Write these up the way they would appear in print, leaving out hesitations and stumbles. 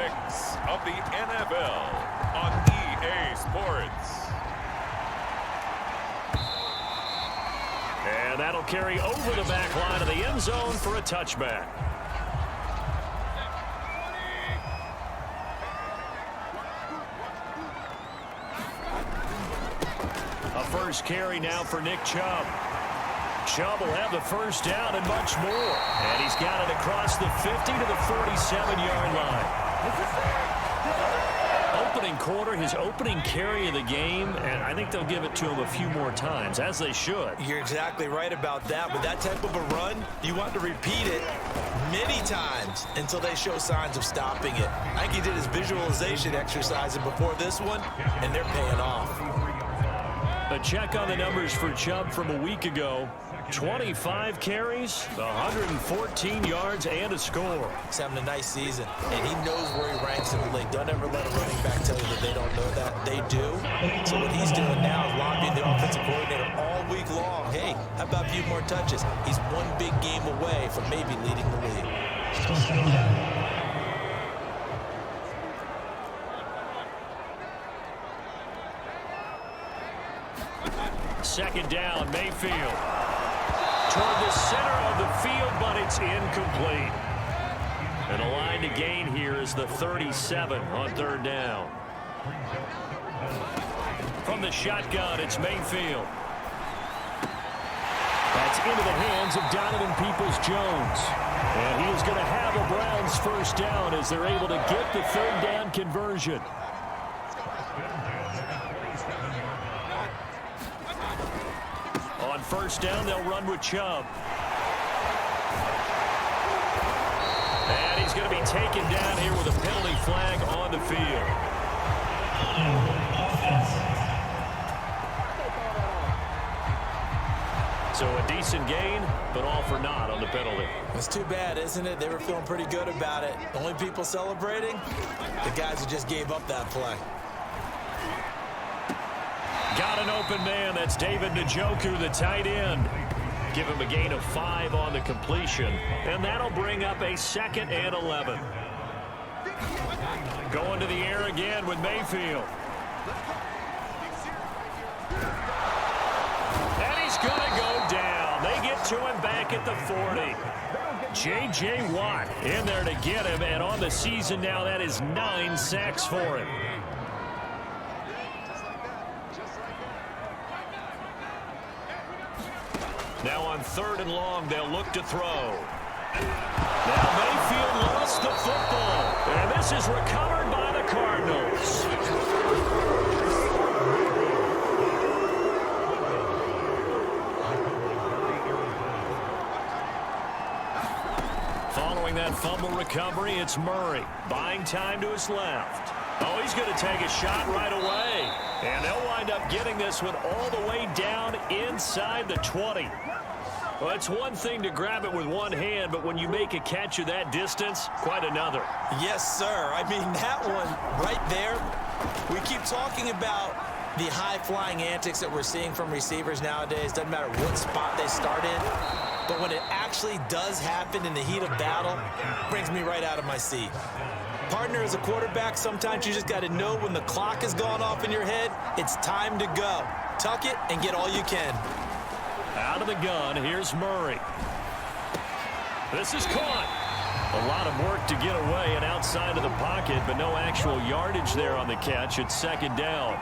of the NFL on EA Sports. And that'll carry over the back line of the end zone for a touchback. A first carry now for Nick Chubb. Chubb will have the first down and much more. And he's got it across the 50 to the 47-yard line. Opening quarter, his opening carry of the game, and I think they'll give it to him a few more times, as they should. You're exactly right about that. With that type of a run, you want to repeat it many times until they show signs of stopping it. I think he did his visualization exercising before this one, and they're paying off. A check on the numbers for Chubb from a week ago. 25 carries, 114 yards, and a score. He's having a nice season, and he knows where he ranks in the league. Don't ever let a running back tell you that they don't know that. They do. So what he's doing now is lobbying the offensive coordinator all week long. Hey, how about a few more touches? He's one big game away from maybe leading the league. Second down, Mayfield. Toward the center of the field, but it's incomplete. And a line to gain here is the 37 on third down. From the shotgun, it's Mayfield. That's into the hands of Donovan Peoples-Jones. And he is going to have a Browns first down as they're able to get the third down conversion. On first down, they'll run with Chubb. And he's going to be taken down here with a penalty flag on the field. So a decent gain, but all for naught on the penalty. It's too bad, isn't it? They were feeling pretty good about it. The only people celebrating, the guys who just gave up that play. Got an open man. That's David Njoku, the tight end. Give him a gain of 5 on the completion. And that'll bring up a 2nd and 11. Going to the air again with Mayfield. And he's going to go down. They get to him back at the 40. J.J. Watt in there to get him. And on the season now, that is 9 sacks for him. Now on third and long, they'll look to throw. Now Mayfield lost the football. And this is recovered by the Cardinals. Following that fumble recovery, it's Murray. Buying time to his left. Oh, he's going to take a shot right away. And they'll wind up getting this one all the way down inside the 20. Well, it's one thing to grab it with one hand, but when you make a catch of that distance, quite another. Yes, sir. I mean, that one right there, we keep talking about the high-flying antics that we're seeing from receivers nowadays. Doesn't matter what spot they start in. But when it actually does happen in the heat of battle, it brings me right out of my seat. Partner, as a quarterback, sometimes you just got to know when the clock has gone off in your head, it's time to go. Tuck it and get all you can. Out of the gun, here's Murray. This is caught. A lot of work to get away and outside of the pocket, but no actual yardage there on the catch. It's second down.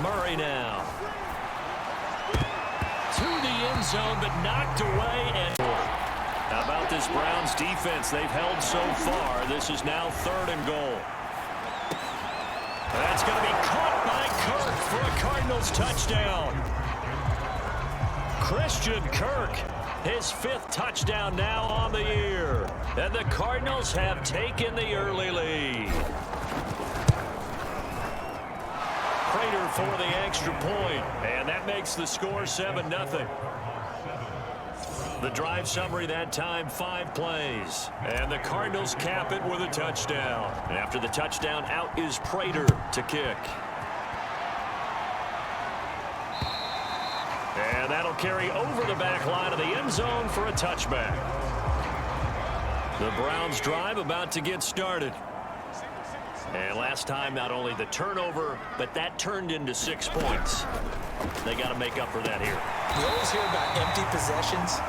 Murray now. To the end zone, but knocked away. And how about this Browns defense? They've held so far. This is now third and goal. That's going to be caught by Kirk for a Cardinals touchdown. Christian Kirk, his 5th touchdown now on the year. And the Cardinals have taken the early lead. Prater for the extra point, and that makes the score 7-0. The drive summary that time, 5 plays. And the Cardinals cap it with a touchdown. And after the touchdown, out is Prater to kick. And that'll carry over the back line of the end zone for a touchback. The Browns drive about to get started. And last time, not only the turnover, but that turned into 6 points. They got to make up for that here. We always hear about empty possessions,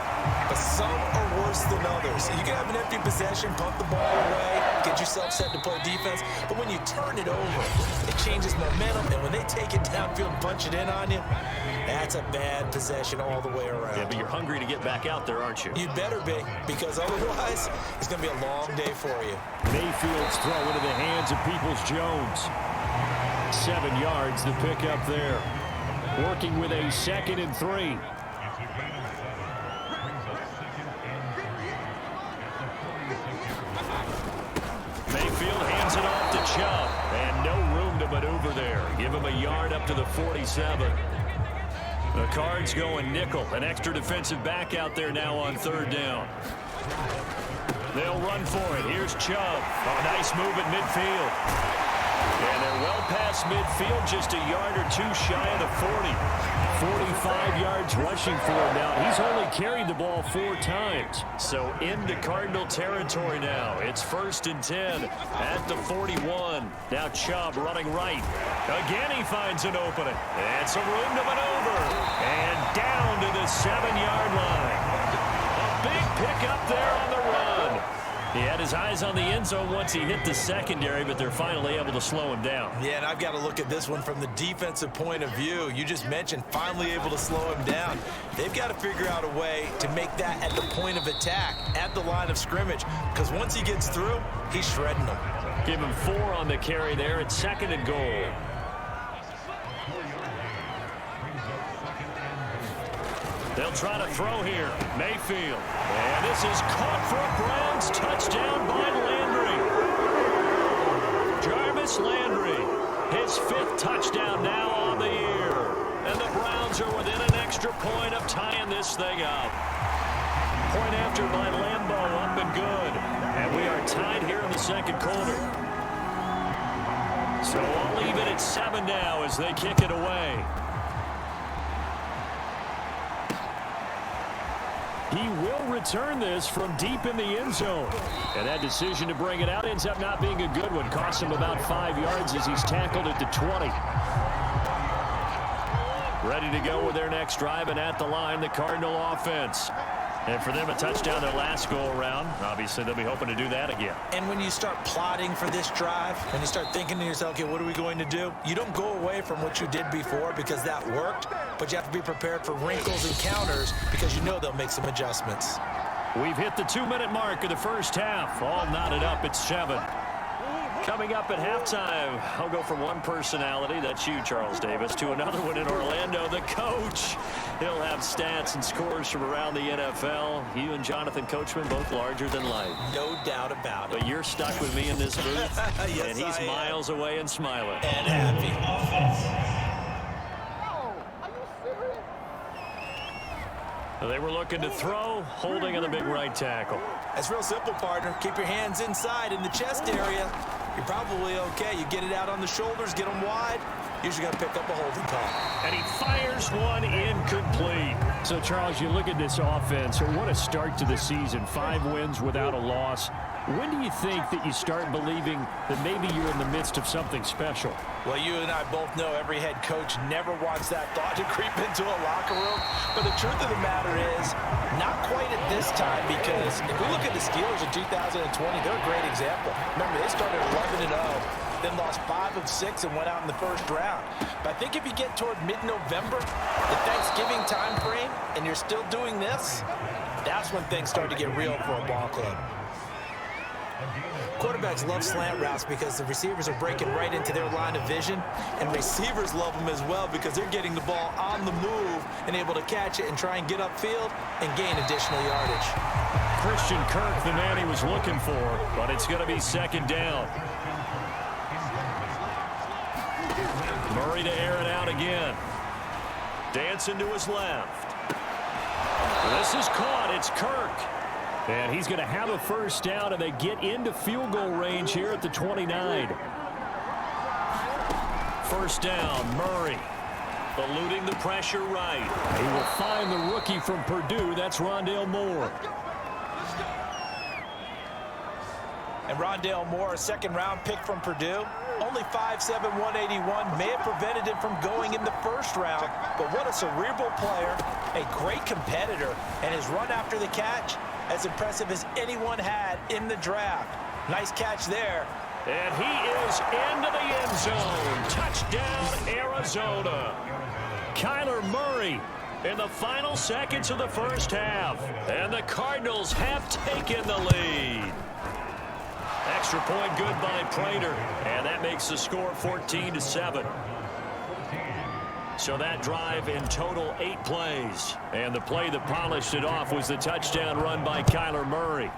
but some are worse than others. You can have an empty possession, pump the ball away, get yourself set to play defense, but when you turn it over, it changes momentum, and when they take it downfield and punch it in on you, that's a bad possession all the way around. Yeah, but you're hungry to get back out there, aren't you? You better be, because otherwise, it's going to be a long day for you. Mayfield's throw into the hands of Peoples-Jones. 7 yards, the pickup there. Working with a 2nd and 3. Mayfield hands it off to Chubb. And no room to maneuver there. Give him a yard up to the 47. The Cards going nickel. An extra defensive back out there now on 3rd down. They'll run for it. Here's Chubb. A nice move at midfield. And they're well past midfield, just a yard or 2 shy of the 40. 45 yards rushing for him now. He's only carried the ball 4 times. So into Cardinal territory now. It's 1st and 10 at the 41. Now Chubb running right. Again he finds an opening. And some room to maneuver. And down to the 7-yard line. A big pickup there on the run. He had his eyes on the end zone once he hit the secondary, but they're finally able to slow him down. Yeah, and I've got to look at this one from the defensive point of view. You just mentioned finally able to slow him down. They've got to figure out a way to make that at the point of attack, at the line of scrimmage, because once he gets through, he's shredding them. Give him 4 on the carry there at 2nd and goal. They'll try to throw here. Mayfield. And this is caught for a Browns touchdown by Landry. Jarvis Landry. His 5th touchdown now on the year. And the Browns are within an extra point of tying this thing up. Point after by Lambo, up and good. And we are tied here in the 2nd quarter. So I'll leave it at 7 now as they kick it away. He will return this from deep in the end zone. And that decision to bring it out ends up not being a good one. Costs him about 5 yards as he's tackled at the 20. Ready to go with their next drive, and at the line, the Cardinal offense. And for them, a touchdown their last go-around. Obviously, they'll be hoping to do that again. And when you start plotting for this drive, when you start thinking to yourself, okay, what are we going to do? You don't go away from what you did before because that worked, but you have to be prepared for wrinkles and counters because you know they'll make some adjustments. We've hit the 2-minute mark of the first half. All knotted up at 7. Coming up at halftime, I'll go from one personality, that's you, Charles Davis, to another one in Orlando, the coach. He'll have stats and scores from around the NFL. You and Jonathan Coachman, both larger than life. No doubt about it. But you're stuck with me in this booth, yes, and he's miles away and smiling. And happy. They were looking to throw, holding on the big right tackle. That's real simple, partner. Keep your hands inside in the chest area. You're probably okay. You get it out on the shoulders, get them wide. Usually got to pick up a holding call. And he fires one incomplete. So, Charles, you look at this offense. What a start to the season. 5 wins without a loss. When do you think that you start believing that maybe you're in the midst of something special? Well, you and I both know every head coach never wants that thought to creep into a locker room. But the truth of the matter is, not quite at this time, because if we look at the Steelers in 2020, they're a great example. Remember, they started 11-0, then lost 5 of 6 and went out in the first round. But I think if you get toward mid-November, the Thanksgiving time frame, and you're still doing this, that's when things start to get real for a ball club. Quarterbacks love slant routes because the receivers are breaking right into their line of vision, and receivers love them as well because they're getting the ball on the move and able to catch it and try and get upfield and gain additional yardage. Christian Kirk, the man he was looking for, but it's going to be 2nd down. Murray to air it out again. Dancing to his left. This is caught. It's Kirk. And he's going to have a first down, and they get into field goal range here at the 29. First down, Murray. Eluding the pressure right. He will find the rookie from Purdue. That's Rondale Moore. And Rondale Moore, a second-round pick from Purdue, only 5'7", 181, may have prevented him from going in the first round. But what a cerebral player, a great competitor, and his run after the catch, as impressive as anyone had in the draft. Nice catch there. And he is into the end zone. Touchdown, Arizona. Kyler Murray in the final seconds of the first half. And the Cardinals have taken the lead. Extra point good by Prater. And that makes the score 14-7. So that drive in total 8 plays. And the play that polished it off was the touchdown run by Kyler Murray.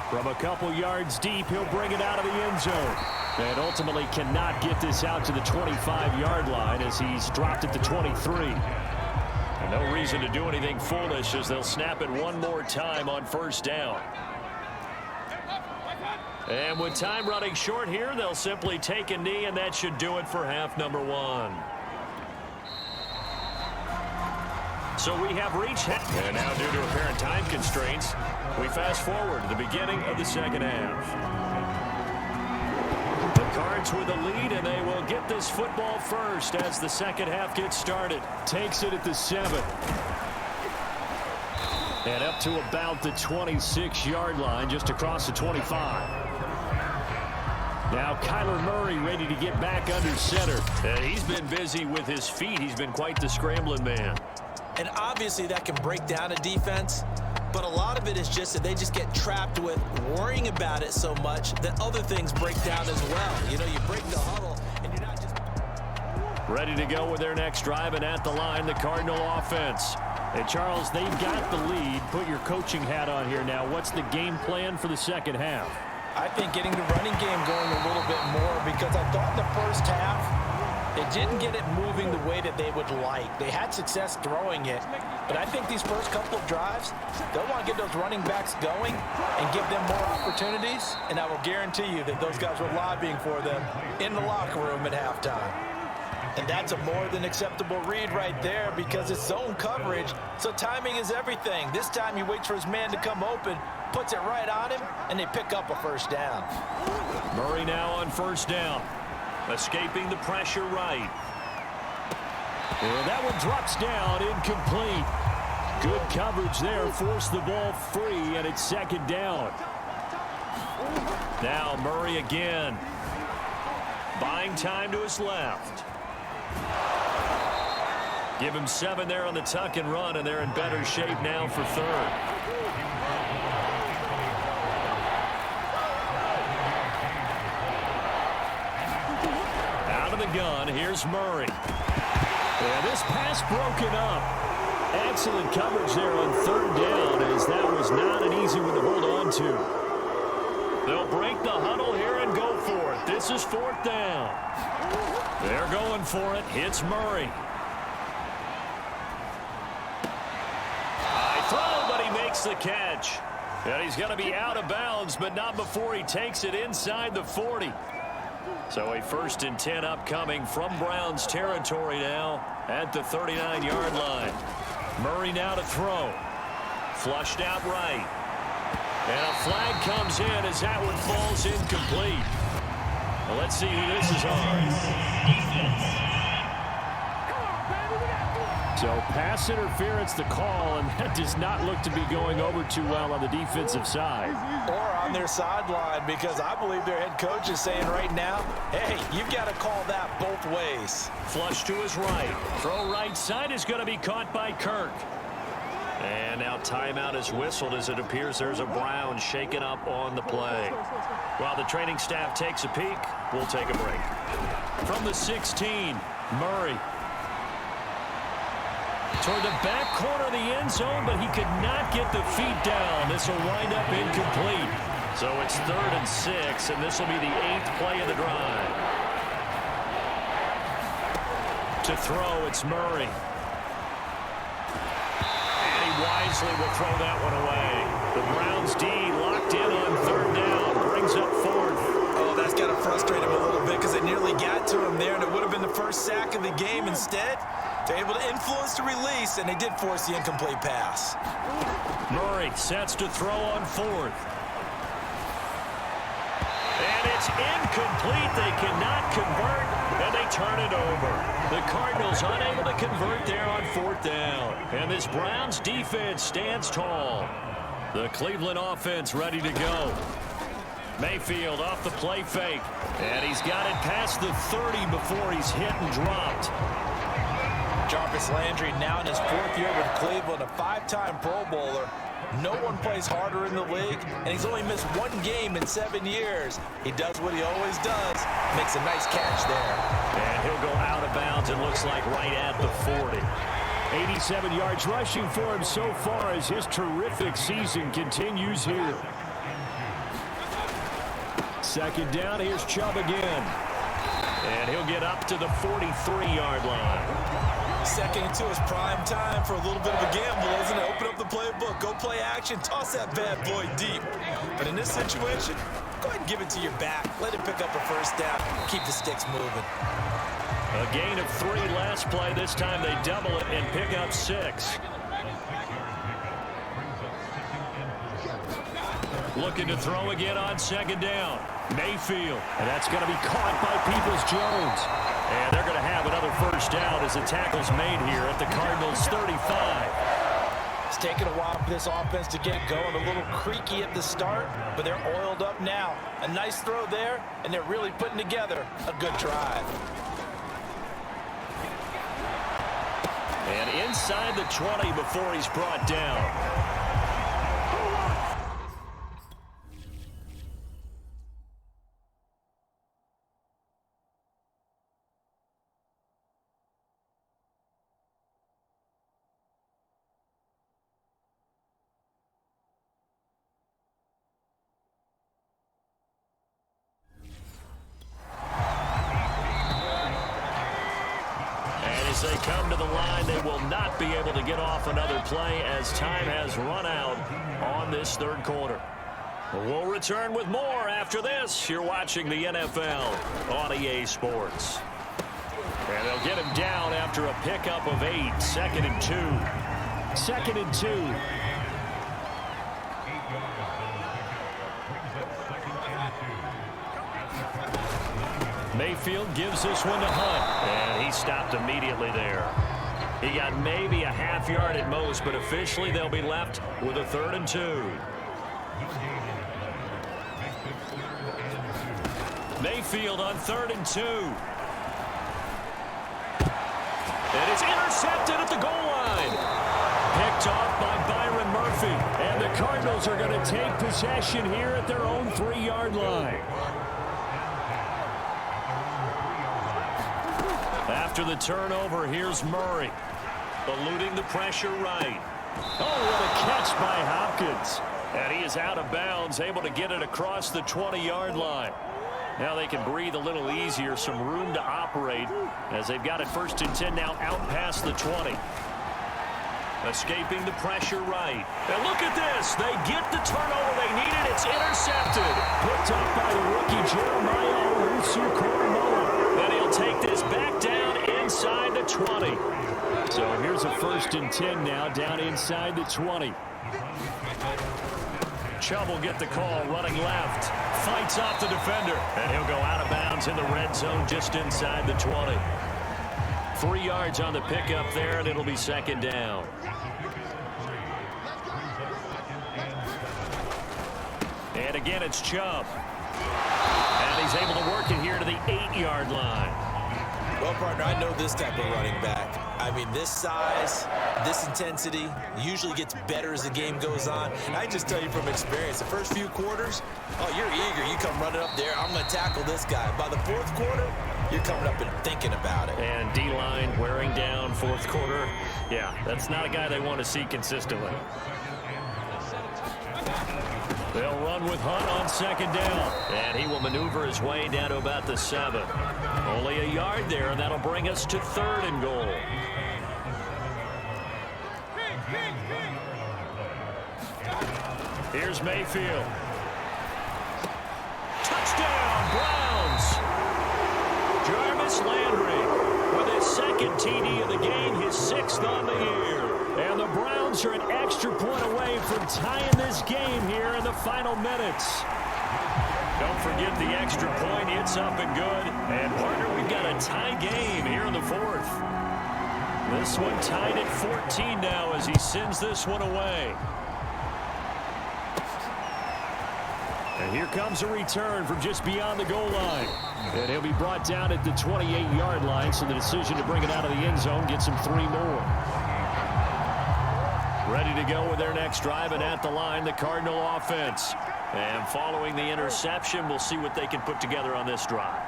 From a couple yards deep, he'll bring it out of the end zone. And ultimately cannot get this out to the 25-yard line as he's dropped at the 23. And no reason to do anything foolish as they'll snap it one more time on first down. And with time running short here, they'll simply take a knee, and that should do it for half number 1. So we have reached half. And now, due to apparent time constraints, we fast forward to the beginning of the second half. The Cards with a lead, and they will get this football first as the second half gets started. Takes it at the 7. And up to about the 26-yard line, just across the 25. Now Kyler Murray ready to get back under center. He's been busy with his feet. He's been quite the scrambling man. And obviously that can break down a defense, but a lot of it is just that they just get trapped with worrying about it so much that other things break down as well. You know, you break the huddle and you're not just... Ready to go with their next drive, and at the line, the Cardinal offense. And Charles, they've got the lead. Put your coaching hat on here now. What's the game plan for the second half? I think getting the running game going a little bit more, because I thought in the first half they didn't get it moving the way that they would like. They had success throwing it, but I think these first couple of drives, they'll want to get those running backs going and give them more opportunities, and I will guarantee you that those guys were lobbying for them in the locker room at halftime. And that's a more than acceptable read right there, because it's zone coverage, so timing is everything. This time he waits for his man to come open, puts it right on him, and they pick up a first down. Murray now on first down. Escaping the pressure right. And that one drops down, incomplete. Good coverage there, forced the ball free, and it's second down. Now Murray again. Buying time to his left. Give him 7 there on the tuck and run, and they're in better shape now for third. Out of the gun, here's Murray. And this pass broken up. Excellent coverage there on third down, as that was not an easy one to hold on to. They'll break the huddle here and go for it. This is fourth down. They're going for it. It's Murray. High throw, but he makes the catch. And he's going to be out of bounds, but not before he takes it inside the 40. So a 1st and 10 upcoming from Browns territory now at the 39-yard line. Murray now to throw. Flushed out right. And a flag comes in as that one falls incomplete. Well, let's see who this is on. So pass interference the call, and that does not look to be going over too well on the defensive side. Or on their sideline, because I believe their head coach is saying right now, hey, you've got to call that both ways. Flush to his right. Throw right side is going to be caught by Kirk. And now timeout is whistled as it appears there's a Brown shaken up on the play. While the training staff takes a peek, we'll take a break. From the 16, Murray. Toward the back corner of the end zone, but he could not get the feet down. This will wind up incomplete. So it's 3rd and 6, and this will be the 8th play of the drive. To throw, it's Murray. And he wisely will throw that one away. The Browns D locked in on 3rd down. Brings up 4th. Oh, that's got to frustrate him a little bit, because they nearly got to him there, and it would have been the first sack of the game. Instead, They're able to influence the release, and they did force the incomplete pass. Murray sets to throw on fourth. And it's incomplete. They cannot convert, and they turn it over. The Cardinals unable to convert there on fourth down. And this Browns defense stands tall. The Cleveland offense ready to go. Mayfield off the play fake. And he's got it past the 30 before he's hit and dropped. Jarvis Landry now in his fourth year with Cleveland, a five-time Pro Bowler. No one plays harder in the league, and he's only missed one game in 7 years. He does what he always does, makes a nice catch there. And he'll go out of bounds, it looks like right at the 40. 87 yards rushing for him so far as his terrific season continues here. Second down, here's Chubb again. And he'll get up to the 43-yard line. Second and 2 is prime time for a little bit of a gamble, isn't it? Open up the playbook, go play action, toss that bad boy deep. But in this situation, go ahead and give it to your back. Let it pick up a first down. Keep the sticks moving. A gain of 3 last play. This time they double it and pick up 6. Looking to throw again on second down. Mayfield. And that's going to be caught by Peoples-Jones. And they're going to have another first down as the tackle's made here at the Cardinals' 35. It's taken a while for this offense to get going. A little creaky at the start, but they're oiled up now. A nice throw there, and they're really putting together a good drive. And inside the 20 before he's brought down. As they come to the line, they will not be able to get off another play as time has run out on this third quarter. We'll return with more after this. You're watching the NFL on EA Sports. And they'll get him down after a pickup of 8. Second and 2. Second and 2. Mayfield gives this one to Hunt, and he stopped immediately there. He got maybe a half yard at most, but officially they'll be left with a 3rd and 2. Mayfield on 3rd and 2. And it's intercepted at the goal line. Picked off by Byron Murphy, and the Cardinals are going to take possession here at their own 3-yard line. After the turnover, here's Murray. Eluding the pressure right. Oh, what a catch by Hopkins. And he is out of bounds, able to get it across the 20-yard line. Now they can breathe a little easier, some room to operate as they've got it 1st and 10 now out past the 20. Escaping the pressure right. And look at this. They get the turnover they needed. It's intercepted. Picked up by the rookie Jeremiah Owusu-Koramoah. And he'll take this back down inside the 20. So here's a 1st and 10 now down inside the 20. Chubb will get the call running left. Fights off the defender. And he'll go out of bounds in the red zone just inside the 20. 3 yards on the pickup there, and it'll be 2nd down. And again, it's Chubb. And he's able to work it here to the 8-yard line. Well, partner, I know this type of running back. I mean, this size, this intensity usually gets better as the game goes on. And I just tell you from experience, the first few quarters, oh, you're eager. You come running up there, I'm going to tackle this guy. By the 4th quarter, you're coming up and thinking about it. And D-line wearing down 4th quarter. Yeah, that's not a guy they want to see consistently. They'll run with Hunt on 2nd down. And he will maneuver his way down to about the 7. Only a yard there, and that'll bring us to 3rd and goal. Here's Mayfield. Touchdown, Browns! Jarvis Landry with his 2nd second TD of the game, his 6th on the year. And the Browns are an extra point away from tying this game here in the final minutes. Don't forget the extra point. It's up and good. And, partner, we've got a tie game here in the 4th. This one tied at 14 now as he sends this one away. And here comes a return from just beyond the goal line. And he'll be brought down at the 28-yard line, so the decision to bring it out of the end zone gets him 3 more. Ready to go with their next drive, and at the line, the Cardinal offense. And following the interception, we'll see what they can put together on this drive.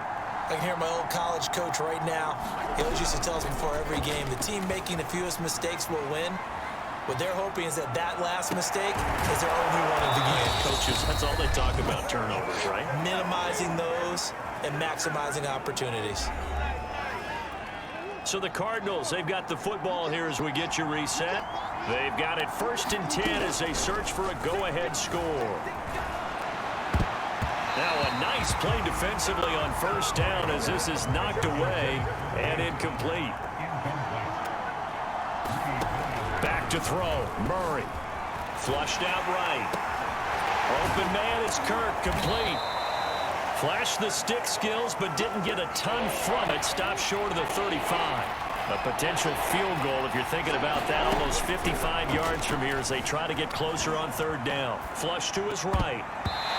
I can hear my old college coach right now. He always used to tell us before every game, the team making the fewest mistakes will win. What they're hoping is that last mistake is their only one of the game. Coaches, that's all they talk about, turnovers, right? Minimizing those and maximizing opportunities. So the Cardinals, they've got the football here as we get you reset. They've got it 1st and 10 as they search for a go-ahead score. Now a nice play defensively on 1st down as this is knocked away and incomplete. Back to throw. Murray. Flushed out right. Open man is Kirk. Complete. Flashed the stick skills but didn't get a ton from it. Stopped short of the 35. A potential field goal if you're thinking about that. Almost 55 yards from here as they try to get closer on 3rd down. Flush to his right.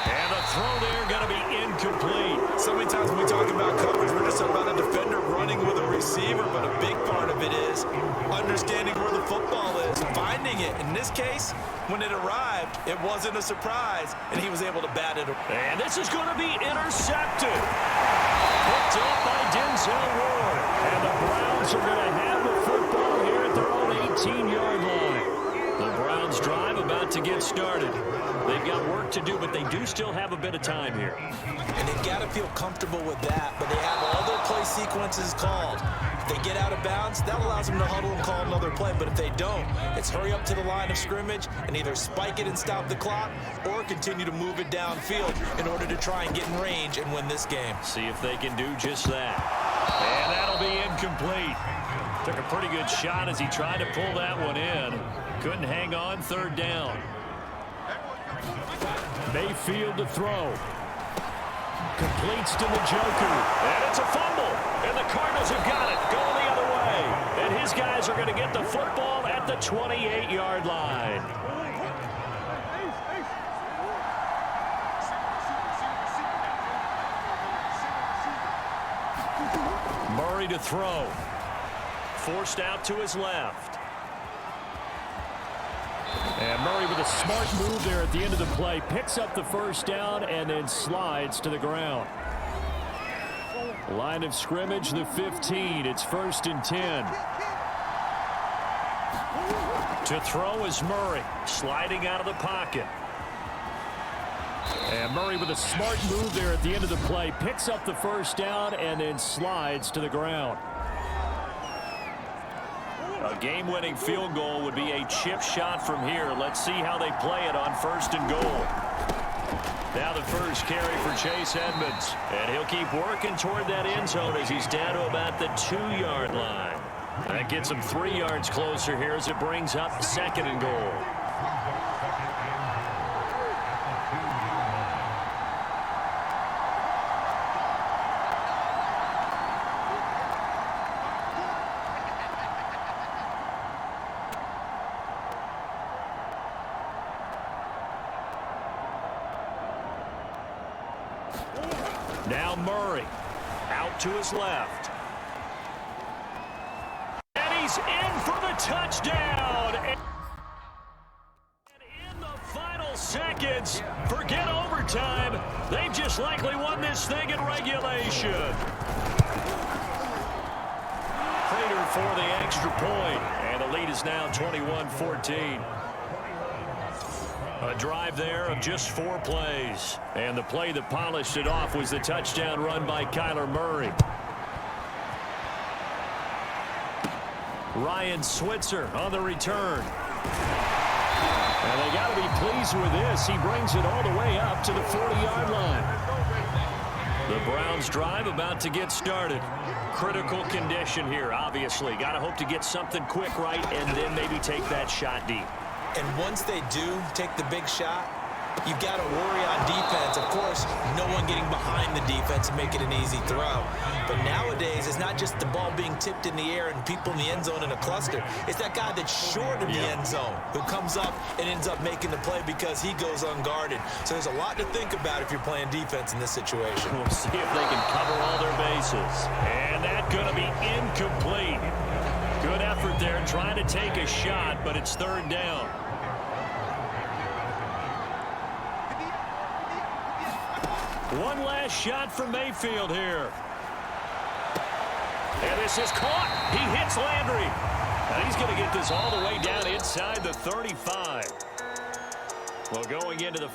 And the throw there going to be incomplete. So many times when we talk about coverage, we're just talking about a defender running with a receiver, but a big part of it is understanding where the football is, finding it. In this case, when it arrived, it wasn't a surprise, and he was able to bat it. And this is going to be intercepted. Picked up by Denzel Ward. And the Browns are going to have the football here at their own 18-yard line. The Browns drive about to get started. They've got work to do, but they do still have a bit of time here. And they've got to feel comfortable with that, but they have all their play sequences called. If they get out of bounds, that allows them to huddle and call another play, but if they don't, it's hurry up to the line of scrimmage and either spike it and stop the clock or continue to move it downfield in order to try and get in range and win this game. See if they can do just that. And that'll be incomplete. Took a pretty good shot as he tried to pull that one in. Couldn't hang on 3rd down. Mayfield to throw. Completes to Njoku. And it's a fumble. And the Cardinals have got it. Going the other way. And his guys are going to get the football at the 28-yard line. Murray to throw. Forced out to his left. And Murray with a smart move there at the end of the play. Picks up the 1st down and then slides to the ground. Line of scrimmage, the 15. It's 1st and 10. To throw is Murray. Sliding out of the pocket. And Murray with a smart move there at the end of the play. Picks up the 1st down and then slides to the ground. A game-winning field goal would be a chip shot from here. Let's see how they play it on 1st and goal. Now the first carry for Chase Edmonds. And he'll keep working toward that end zone as he's down to about the 2-yard line. That gets him 3 yards closer here as it brings up 2nd and goal. Now Murray out to his left. And he's in for the touchdown. And in the final seconds, forget overtime. They've just likely won this thing in regulation. Prater for the extra point. And the lead is now 21-14. A drive there of just 4 plays. And the play that polished it off was the touchdown run by Kyler Murray. Ryan Switzer on the return. And they got to be pleased with this. He brings it all the way up to the 40-yard line. The Browns drive about to get started. Critical condition here, obviously. Got to hope to get something quick right and then maybe take that shot deep. And once they do take the big shot, you've got to worry on defense. Of course, no one getting behind the defense and make it an easy throw. But nowadays, it's not just the ball being tipped in the air and people in the end zone in a cluster. It's that guy that's short of the end zone who comes up and ends up making the play because he goes unguarded. So there's a lot to think about if you're playing defense in this situation. We'll see if they can cover all their bases. And that's going to be incomplete. Good effort there trying to take a shot, but it's third down. One last shot from Mayfield here. And this is caught. He hits Landry. And he's going to get this all the way down inside the 35. Well, going into the